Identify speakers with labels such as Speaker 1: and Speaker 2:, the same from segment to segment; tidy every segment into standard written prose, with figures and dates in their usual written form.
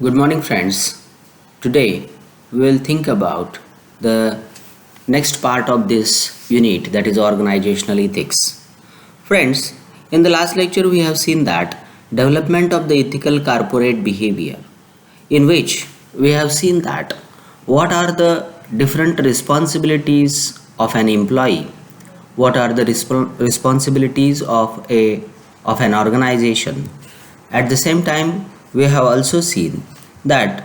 Speaker 1: Good morning, friends. Today we will think about the next part of this unit, that is organizational ethics. Friends, in the last lecture we have seen that development of the ethical corporate behavior, in which we have seen that what are the different responsibilities of an employee, what are the responsibilities of an organization. At the same time, we have also seen that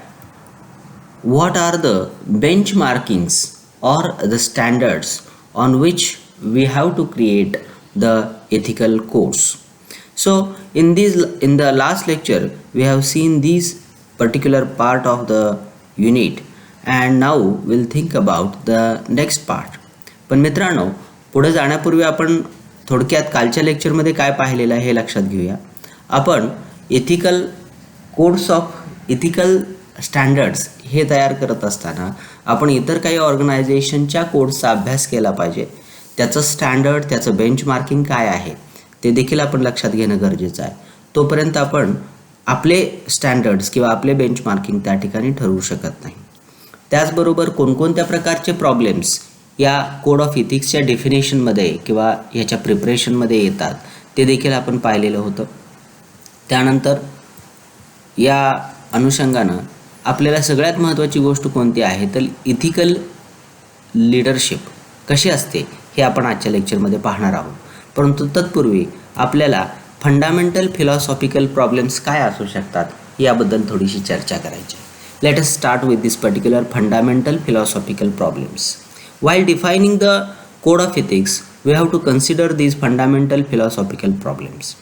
Speaker 1: what are the benchmarkings or the standards on which we have to create the ethical codes. So in the last lecture we have seen this particular part of the unit, and now we'll think about the next part. पण मित्रांनो, पुढे जाण्यापूर्वी आपण थोडक्यात कालच्या लेक्चरमध्ये काय पाहिलेलं आहे हे लक्षात घेऊया. आपण ethical codes of ethical standards हे तयार करत असताना आपण इतर काही ऑर्गनायझेशनच्या कोड्सचा अभ्यास केला पाहिजे. त्याचं स्टँडर्ड, त्याचं बेंचमार्किंग काय आहे ते देखील आपण लक्षात घेणं गरजेचं आहे. तोपर्यंत आपण आपले स्टँडर्ड्स किंवा आपले बेंचमार्किंग त्या ठिकाणी ठरवू शकत नाही. त्याचबरोबर कोणकोणत्या प्रकारचे प्रॉब्लेम्स या कोड ऑफ इथिक्सच्या डेफिनेशनमध्ये किंवा याच्या प्रिपरेशनमध्ये येतात ते देखील आपण पाहिलेलं होतं. त्यानंतर या अनुषंगानं आपल्याला सगळ्यात महत्त्वाची गोष्ट कोणती आहे तर इथिकल लीडरशिप कशी असते हे आपण आजच्या लेक्चरमध्ये पाहणार आहोत. परंतु तत्पूर्वी आपल्याला फंडामेंटल फिलॉसॉफिकल प्रॉब्लेम्स काय असू शकतात याबद्दल थोडीशी चर्चा करायची. Let us start with this particular fundamental philosophical problems. While defining the code of ethics, we have to consider these fundamental philosophical problems.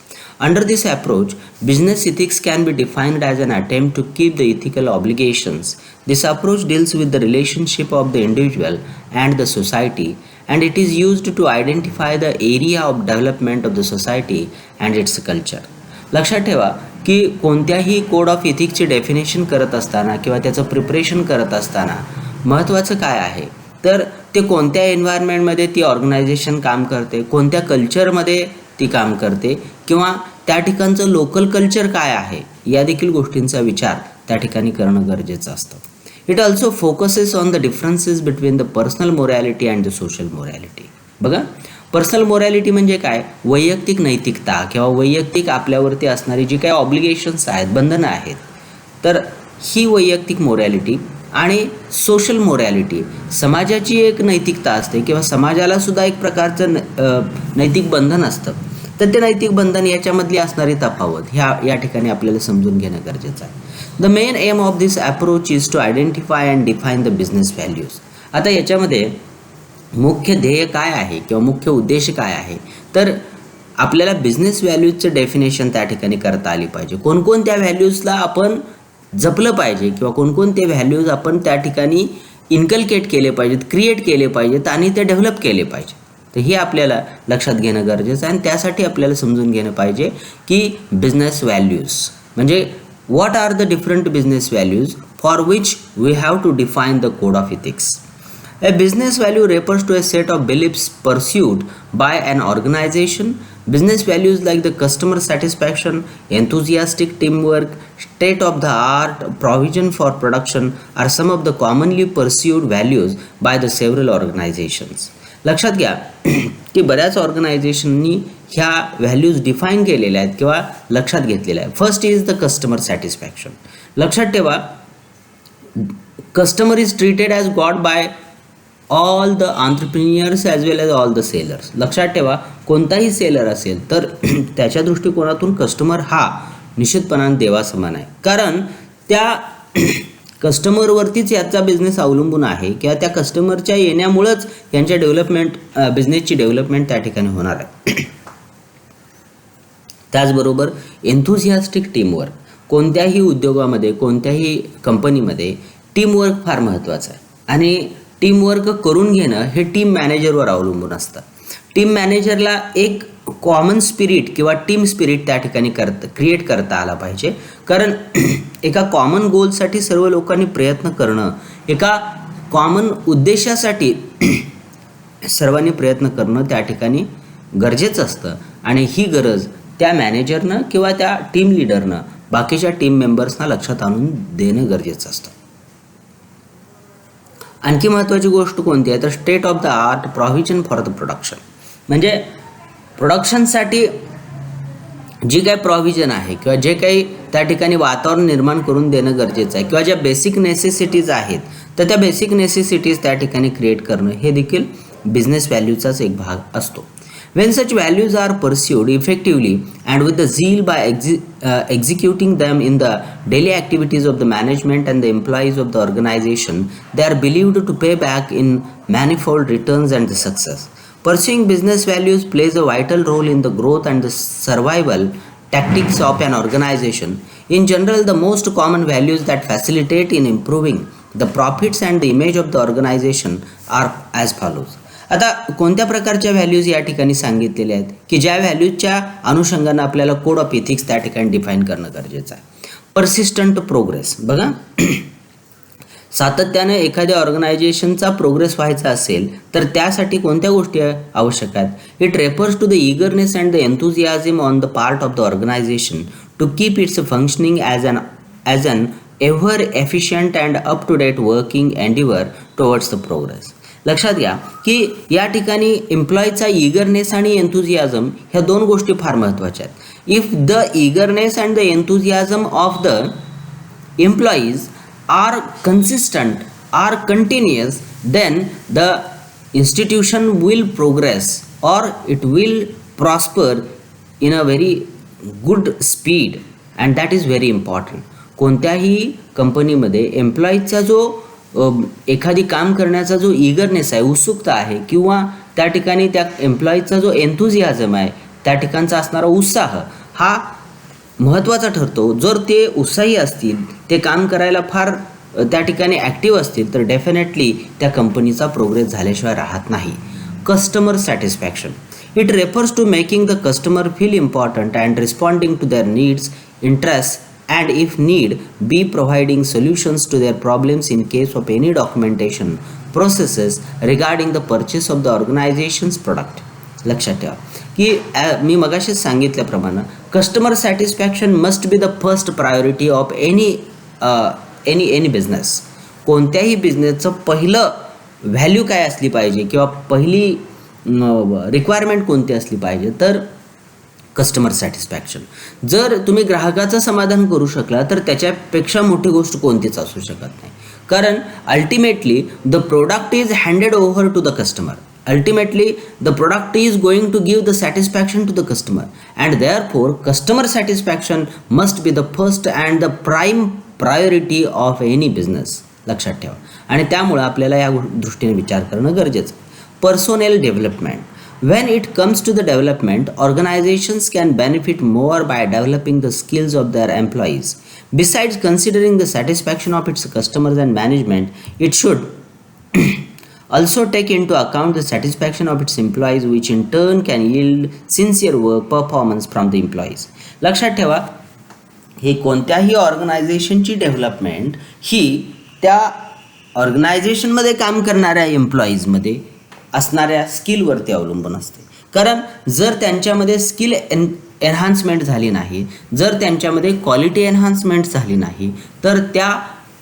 Speaker 1: Under this approach, business ethics can be defined as an attempt to keep the ethical obligations. This approach deals with the relationship of the individual and the society, and it is used to identify the area of development of the society and its culture. लक्षात ठेवा की कोणत्याही code of इथिक्सचे definition करत असताना किंवा त्याचं preparation करत असताना महत्त्वाचं काय आहे तर ते कोणत्या एन्व्हायरमेंटमध्ये ती ऑर्गनायझेशन काम करते, कोणत्या कल्चरमध्ये ती काम करते किंवा त्या ठिकाणचं लोकल कल्चर काय आहे या देखील गोष्टींचा विचार त्या ठिकाणी करणं गरजेचं असतं. It also focuses on the differences between the personal morality and the social morality. बघा, पर्सनल मोरॅलिटी म्हणजे काय, वैयक्तिक नैतिकता किंवा वैयक्तिक आपल्यावरती असणारी जी काही ऑब्लिगेशन्स आहेत, बंधनं आहेत, तर ही वैयक्तिक मोरॅलिटी आणि सोशल मोरॅलिटी समाजाची एक नैतिकता असते किंवा समाजाला सुद्धा एक प्रकारचं नैतिक बंधन असतं. तर ते नैतिक बंधन याच्यामधली असणारी तफावत या ठिकाणी आपल्याला समजून घेणं गरजेचं आहे. The main aim of this approach is to identify and define the business values. आता याच्यामध्ये मुख्य ध्येय काय आहे किंवा मुख्य उद्देश काय आहे तर आपल्याला बिझनेस व्हॅल्यूजचं डेफिनेशन त्या ठिकाणी करता आली पाहिजे. कोणकोणत्या व्हॅल्यूजला आपण जपलं पाहिजे किंवा कोणकोणते व्हॅल्यूज आपण त्या ठिकाणी इन्कल्केट केले पाहिजेत, क्रिएट केले पाहिजेत आणि ते डेव्हलप केले पाहिजे. तर हे आपल्याला लक्षात घेणं गरजेचं आहे आणि त्यासाठी आपल्याला समजून घेणं पाहिजे की बिझनेस व्हॅल्यूज म्हणजे what are the different business values for which we have to define the code of ethics. A business value refers to a set of beliefs pursued by an organization. Business values like the customer satisfaction, enthusiastic teamwork, state of the art, provision for production are some of the commonly pursued values by the several organizations. लक्षात घ्या की बऱ्याच ऑर्गनायझेशननी ह्या values define केलेल्या आहेत किंवा लक्षात घेतलेल्या आहेत. First is the customer satisfaction. लक्षात ठेवा, customer is treated as god by all the entrepreneurs as well as all the sellers. लक्षात ठेवा, कोणताही सेलर असेल तर त्याच्या दृष्टिकोनातून कस्टमर हा निश्चितपणाने देवासमान आहे. कारण त्या कस्टमरवरतीच याचा बिझनेस अवलंबून आहे किंवा त्या कस्टमरच्या येण्यामुळंच यांच्या बिझनेसची डेव्हलपमेंट त्या ठिकाणी होणार आहे. त्याचबरोबर एन्थुझियास्टिक टीमवर्क. कोणत्याही उद्योगामध्ये, कोणत्याही कंपनीमध्ये टीमवर्क फार महत्त्वाचं आहे आणि टीमवर्क करून घेणं हे टीम मॅनेजरवर अवलंबून असतं. टीम मॅनेजरला एक कॉमन स्पिरिट किंवा टीम स्पिरिट त्या ठिकाणी क्रिएट करता आला पाहिजे. कारण एका कॉमन गोलसाठी सर्व लोकांनी प्रयत्न करणं, एका कॉमन उद्देशासाठी सर्वांनी प्रयत्न करणं त्या ठिकाणी गरजेचं असतं आणि ही गरज त्या मॅनेजरनं किंवा त्या टीम लीडरनं बाकीच्या टीम मेंबर्सना लक्षात आणून देणं गरजेचं असतं. आणखी महत्त्वाची गोष्ट कोणती आहे तर state of the art provision for the production. म्हणजे प्रोडक्शनसाठी जी काही प्रॉव्हिजन आहे किंवा जे काही त्या ठिकाणी वातावरण निर्माण करून देणं गरजेचं आहे किंवा ज्या बेसिक नेसेसिटीज आहेत तर त्या बेसिक नेसेसिटीज त्या ठिकाणी क्रिएट करणं हे देखील बिझनेस व्हॅल्यूचाच एक भाग असतो. When such values are pursued effectively and with the zeal by executing them in the daily activities of the management and the employees of the organization, they are believed to pay back in manifold returns and the success. Pursuing business values plays a vital role in the growth and the survival tactics of an organization. In general, the most common values that facilitate in improving the profits and the image of the organization are as follows. आता कोणत्या प्रकारच्या values या ठिकाणी सांगितलेल्या आहेत की ज्या व्हॅल्यूजच्या अनुषंगानं आपल्याला कोड ऑफ इथिक्स त्या ठिकाणी डिफाईन करणं गरजेचं आहे. Persistent progress. बघा, सातत्याने एखाद्या ऑर्गनायझेशनचा प्रोग्रेस व्हायचा असेल तर त्यासाठी कोणत्या गोष्टी आवश्यक आहेत. It refers to the eagerness and the enthusiasm on the part of the organization to keep its functioning as an ever efficient and up to date working endeavour towards the progress. लक्षात घ्या की या ठिकाणी एम्प्लॉईचा eagerness आणि एन्थुझियाझम ह्या दोन गोष्टी फार महत्त्वाच्या आहेत. If the eagerness and the enthusiasm of the employees are consistent, are continuous, then the institution will progress और it will prosper in a very good speed and that is very important. कोणत्याही कंपनीमध्ये एम्प्लॉईजचा जो एखादी काम करण्याचा जो eagerness आहे, उत्सुकता आहे किंवा त्या ठिकाणी त्या एम्प्लॉईजचा जो एन्थुझियाझम आहे, त्या ठिकाणचा असणारा उत्साह हा महत्त्वाचा ठरतो. जर ते उत्साही असतील, ते काम करायला फार त्या ठिकाणी ॲक्टिव्ह असतील तर डेफिनेटली त्या कंपनीचा प्रोग्रेस झाल्याशिवाय राहत नाही. Customer satisfaction. It refers to making the customer feel important and responding to their needs, interest and if need be providing solutions to their problems in case of any documentation processes regarding the purchase of the organization's product. लक्षात ठेवा की मी मगाशीच सांगितल्याप्रमाणे customer satisfaction must be the first priority of any business. कोणत्याही बिझनेसचं पहिलं value काय असली पाहिजे किंवा पहिली रिक्वायरमेंट कोणती असली पाहिजे तर कस्टमर सॅटिस्फॅक्शन. जर तुम्ही ग्राहकाचं समाधान करू शकला तर त्याच्यापेक्षा मोठी गोष्ट कोणतीच असू शकत नाही. कारण ultimately the product is handed over to the customer. Ultimately the product is going to give the satisfaction to the customer and therefore customer satisfaction must be the first and the prime priority of any business. लक्षात ठेवा. आणि त्यामुळं आपल्याला या दृष्टीने विचार करणं गरजेचं. Personnel development. When it comes to the development, organizations can benefit more by developing the skills of their employees. Besides considering the satisfaction of its customers and management, it should also take into account the satisfaction of its employees, which in turn can yield sincere work performance from the employees. लक्षात ठेवा, हे कोणत्याही ऑर्गनायझेशनची development ही त्या ऑर्गनायझेशनमध्ये काम करणाऱ्या एम्प्लॉईजमध्ये असणाऱ्या स्किलवरती अवलंबून असते. कारण जर त्यांच्यामध्ये स्किल एन्हान्समेंट झाली नाही, जर त्यांच्यामध्ये क्वालिटी एन्हान्समेंट झाली नाही तर त्या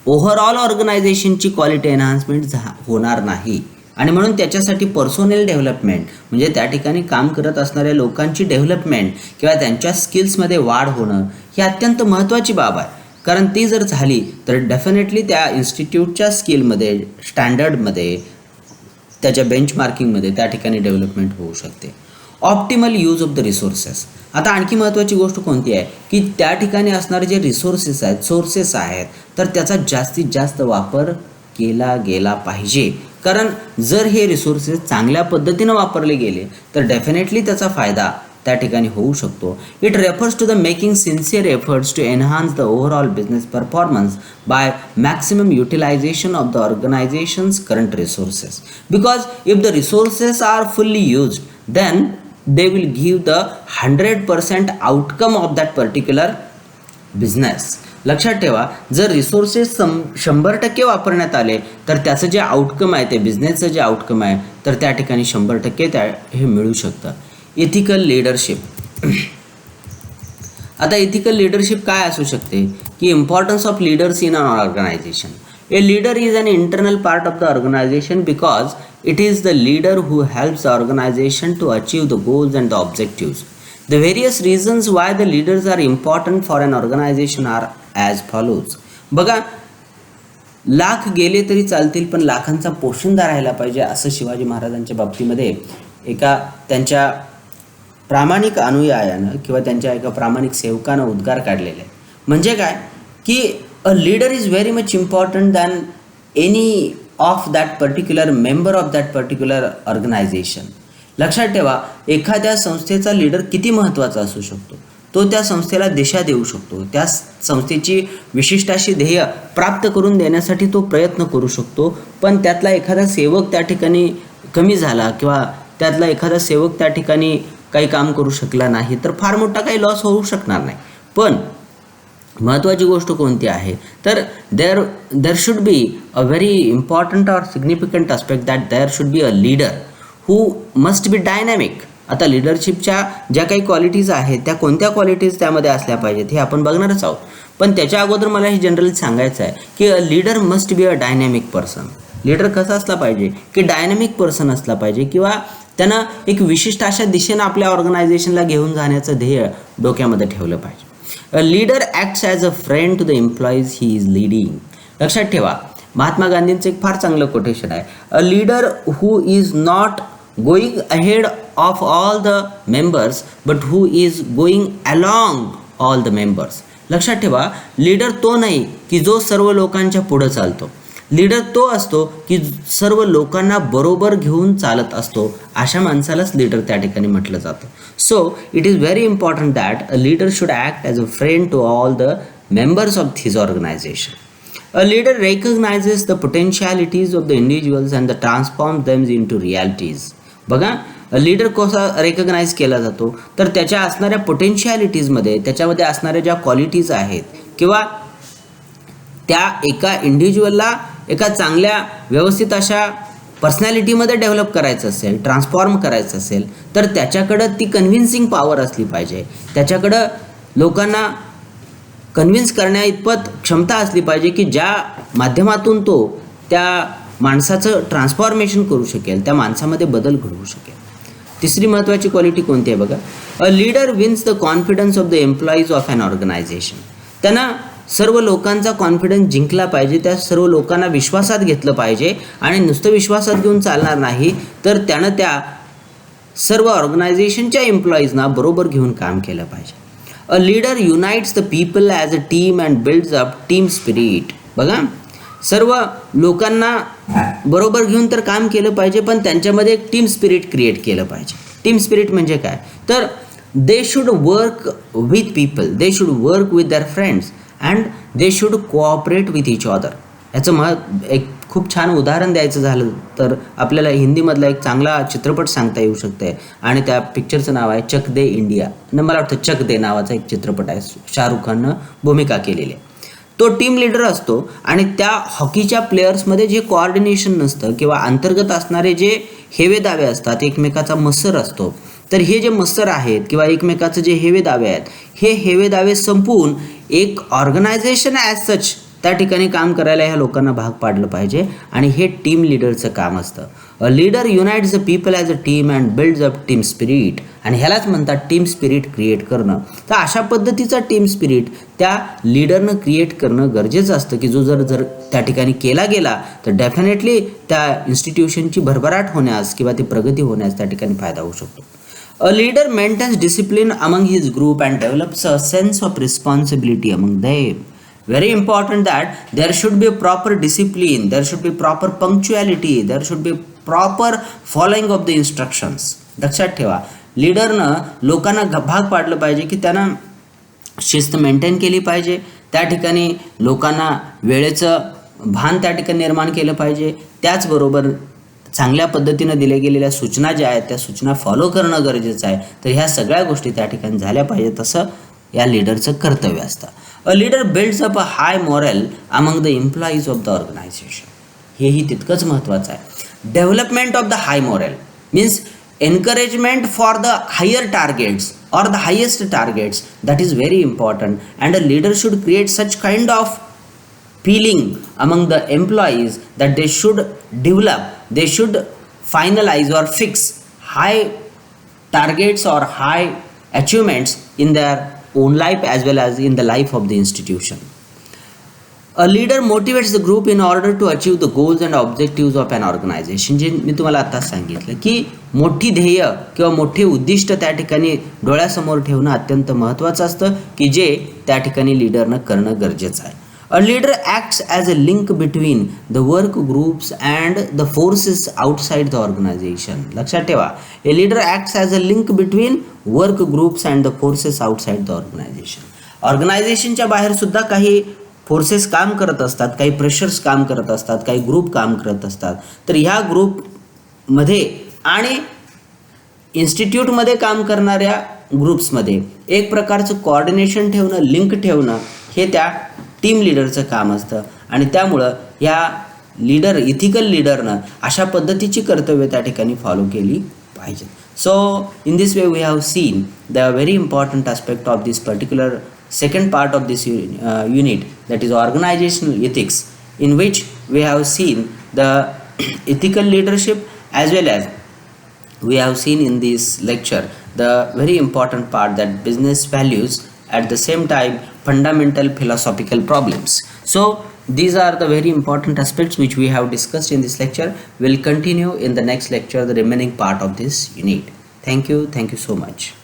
Speaker 1: ओव्हरऑल ऑर्गनायझेशनची क्वालिटी एन्हान्समेंट होणार नाही. आणि म्हणून त्याच्यासाठी पर्सोनेल डेव्हलपमेंट म्हणजे त्या ठिकाणी काम करत असणाऱ्या लोकांची डेव्हलपमेंट किंवा त्यांच्या स्किल्समध्ये वाढ होणं ही अत्यंत महत्त्वाची बाब आहे. कारण ती जर झाली तर डेफिनेटली त्या इन्स्टिट्यूटच्या स्किलमध्ये, स्टँडर्डमध्ये, त्याच्या बेंचमार्किंगमध्ये त्या ठिकाणी डेव्हलपमेंट होऊ शकते. Optimal use of the resources. आता आणखी महत्त्वाची गोष्ट कोणती आहे की त्या ठिकाणी असणारे जे रिसोर्सेस आहेत, सोर्सेस आहेत तर त्याचा जास्तीत जास्त वापर केला गेला पाहिजे. कारण जर हे रिसोर्सेस चांगल्या पद्धतीनं वापरले गेले तर डेफिनेटली त्याचा फायदा त्या ठिकाणी होऊ शकतो. It refers to the making sincere efforts to enhance the overall business performance by maximum utilization of the organization's current resources. Because if the resources are fully used then they will give the 100% outcome of that particular business. लक्षात ठेवा, जर resources 100% वापरण्यात आले तर त्याचं जे outcome आहे, ते बिझनेसचं जे आउटकम आहे तर त्या ठिकाणी 100% हे मिळू शकतं. Ethical leadership. आता इथिकल लिडरशिप काय असू शकते की importance of leaders in an organization. A leader is an internal part of the organization because it is the leader who helps the organization to achieve the goals and the objectives. The various reasons why the leaders are important for an organization are as follows. बघा, लाख गेले तरी चालतील पण लाखांचा पोशिंदा राहायला पाहिजे असं शिवाजी महाराजांच्या बाबतीमध्ये एका त्यांच्या प्रामाणिक अनुयायानं किंवा त्यांच्या एका प्रामाणिक सेवकानं उद्गार काढलेले आहे. म्हणजे काय की a leader is very much important than any of that particular member of that particular organization. लक्षात ठेवा, एखाद्या संस्थेचा लीडर किती महत्त्वाचा असू शकतो. तो त्या संस्थेला दिशा देऊ शकतो, त्या संस्थेची विशिष्ट अशी ध्येय प्राप्त करून देण्यासाठी तो प्रयत्न करू शकतो. पण त्यातला एखादा सेवक त्या ठिकाणी कमी झाला किंवा त्यातला एखादा सेवक त्या ठिकाणी काही काम करू शकला नाही तर फार मोठा काही लॉस होऊ शकणार नाही. पण महत्त्वाची गोष्ट कोणती आहे तर there should be a very important or significant aspect that there should be a leader who must be dynamic. आता लिडरशिपच्या ज्या काही क्वालिटीज आहेत त्या कोणत्या क्वालिटीज त्यामध्ये असल्या पाहिजेत हे आपण बघणारच आहोत. पण त्याच्या अगोदर मला हे जनरली सांगायचं आहे की a leader must be a dynamic person. Leader कसा असला पाहिजे की डायनॅमिक पर्सन असला पाहिजे किंवा त्यानं एक विशिष्ट अशा दिशेनं आपल्या ऑर्गनायझेशनला घेऊन जाण्याचं ध्येय डोक्यामध्ये ठेवलं पाहिजे. A leader acts as a friend to the employees he is leading. लक्षात ठेवा, महात्मा गांधींचं एक फार चांगलं कोटेशन आहे. A leader who is not going ahead of all the members but who is going along all the members. लक्षात ठेवा, leader तो नाही की जो सर्व लोकांच्या पुढं चालतो. लीडर तो असतो की सर्व लोकांना बरोबर घेऊन चालत असतो. अशा माणसालाच लीडर त्या ठिकाणी म्हटलं जातं. So it is very important that a leader should act as a friend to all the members of his organization. A leader recognizes the potentialities of the individuals and transforms them into realities. बघा, leader कसा recognise केला जातो तर त्याच्या असणाऱ्या पोटेन्शियालिटीजमध्ये, त्याच्यामध्ये असणाऱ्या ज्या क्वालिटीज आहेत किंवा त्या एका इंडिव्हिज्युअलला एका चांगल्या व्यवस्थित अशा पर्सनॅलिटीमध्ये डेव्हलप करायचं असेल, ट्रान्सफॉर्म करायचं असेल तर त्याच्याकडं ती कन्व्हिन्सिंग पॉवर असली पाहिजे. त्याच्याकडं लोकांना कन्व्हिन्स करण्या इतपत क्षमता असली पाहिजे की ज्या माध्यमातून तो त्या माणसाचं ट्रान्सफॉर्मेशन करू शकेल, त्या माणसामध्ये बदल घडवू शकेल. तिसरी महत्त्वाची क्वालिटी कोणती आहे बघा, a leader wins the confidence of the employees of an organization. त्यांना सर्व लोकांचा कॉन्फिडन्स जिंकला पाहिजे, त्या सर्व लोकांना विश्वासात घेतलं पाहिजे आणि नुसतं विश्वासात घेऊन चालणार नाही तर त्यानं त्या सर्व ऑर्गनायझेशनच्या एम्प्लॉईजना बरोबर घेऊन काम केलं पाहिजे. A leader unites the people as a team and builds up team spirit. बघा, सर्व लोकांना बरोबर घेऊन तर काम केलं पाहिजे पण त्यांच्यामध्ये एक टीम स्पिरिट क्रिएट केलं पाहिजे. टीम स्पिरिट म्हणजे काय तर they should work with people, they should work with their friends and they should cooperate with each other. याचं एक खूप छान उदाहरण द्यायचं झालं तर आपल्याला हिंदीमधला एक चांगला चित्रपट सांगता येऊ शकते आणि त्या पिक्चरचं नाव आहे चक दे इंडिया. मला वाटतं चक दे नावाचा एक चित्रपट आहे, शाहरुख खाननं भूमिका केलेली आहे. तो टीम लीडर असतो आणि त्या हॉकीच्या प्लेयर्समध्ये जे कोऑर्डिनेशन नसतं किंवा अंतर्गत असणारे जे हेवे दावे असतात, एकमेकाचा मत्सर असतो, तर हे जे मत्सर आहेत किंवा एकमेकाचं जे हेवे दावे आहेत हे हेवे दावे संपवून एक ऑर्गनायझेशन ॲज सच त्या ठिकाणी काम करायला ह्या लोकांना भाग पाडलं पाहिजे आणि हे टीम लीडरचं काम असतं. A leader unites the people as a team and builds up team spirit आणि ह्यालाच म्हणतात टीम स्पिरिट क्रिएट करणं. तर अशा पद्धतीचा टीम स्पिरिट त्या लीडरनं क्रिएट करणं गरजेचं असतं की जो जर त्या ठिकाणी केला गेला तर डेफिनेटली त्या इन्स्टिट्यूशनची भरभराट होण्यास किंवा ती प्रगती होण्यास त्या ठिकाणी फायदा होऊ शकतो. A leader maintains discipline among his group and develops a sense of responsibility among them. Very important that there should be a proper discipline, there should be proper punctuality, there should be proper following of the instructions. लक्षात ठेवा, लीडरनं लोकांना भाग पाडलं पाहिजे की त्यांना शिस्त maintain केली पाहिजे, त्या ठिकाणी लोकांना वेळेचं भान त्या ठिकाणी निर्माण केलं पाहिजे, त्याचबरोबर चांगल्या पद्धतीनं दिल्या गेलेल्या सूचना ज्या आहेत त्या सूचना फॉलो करणं गरजेचं आहे. तर ह्या सगळ्या गोष्टी त्या ठिकाणी झाल्या पाहिजेत असं या लीडरचं कर्तव्य असतं. A leader builds up a high morale among the employees of the organization. हेही तितकंच महत्त्वाचं आहे. Development of the high morale means encouragement for the higher targets or the highest targets. That is very important, and a leader should create such kind of feeling among the employees that they should develop, they should finalize or fix high targets or high achievements in their own life as well as in the life of the institution. A leader motivates the group in order to achieve the goals and objectives of an organization. जे मी तुम्हाला आताच सांगितलं की मोठी ध्येय किंवा मोठे उद्दिष्ट त्या ठिकाणी डोळ्यासमोर ठेवणं अत्यंत महत्त्वाचं असतं की जे त्या ठिकाणी लीडरनं करणं गरजेचं आहे. A leader acts as a link between the work groups and the forces outside the organization. लक्षात ठेवा, a leader acts as a link between work groups and the forces outside the organization. ऑर्गनायझेशनच्या बाहेर सुद्धा काही forces काम करत असतात, काही प्रेशर्स काम करत असतात, काही ग्रुप काम करत असतात. तर ह्या ग्रुपमध्ये आणि इन्स्टिट्यूटमध्ये काम करणाऱ्या ग्रुप्समध्ये एक प्रकारचं कोऑर्डिनेशन ठेवणं, लिंक ठेवणं हे त्या टीम लीडरचं काम असतं. आणि त्यामुळं या लीडर, इथिकल लीडरनं अशा पद्धतीची कर्तव्य त्या ठिकाणी फॉलो केली पाहिजे. So in this way we have seen the very important aspect of this particular second part of this unit, that is organizational ethics, in which we have seen the ethical leadership as well as we have seen in this lecture the very important part, that business values, at the same time fundamental philosophical problems. So these are the very important aspects which we have discussed in this lecture. We'll continue in the next lecture the remaining part of this unit. Thank you so much.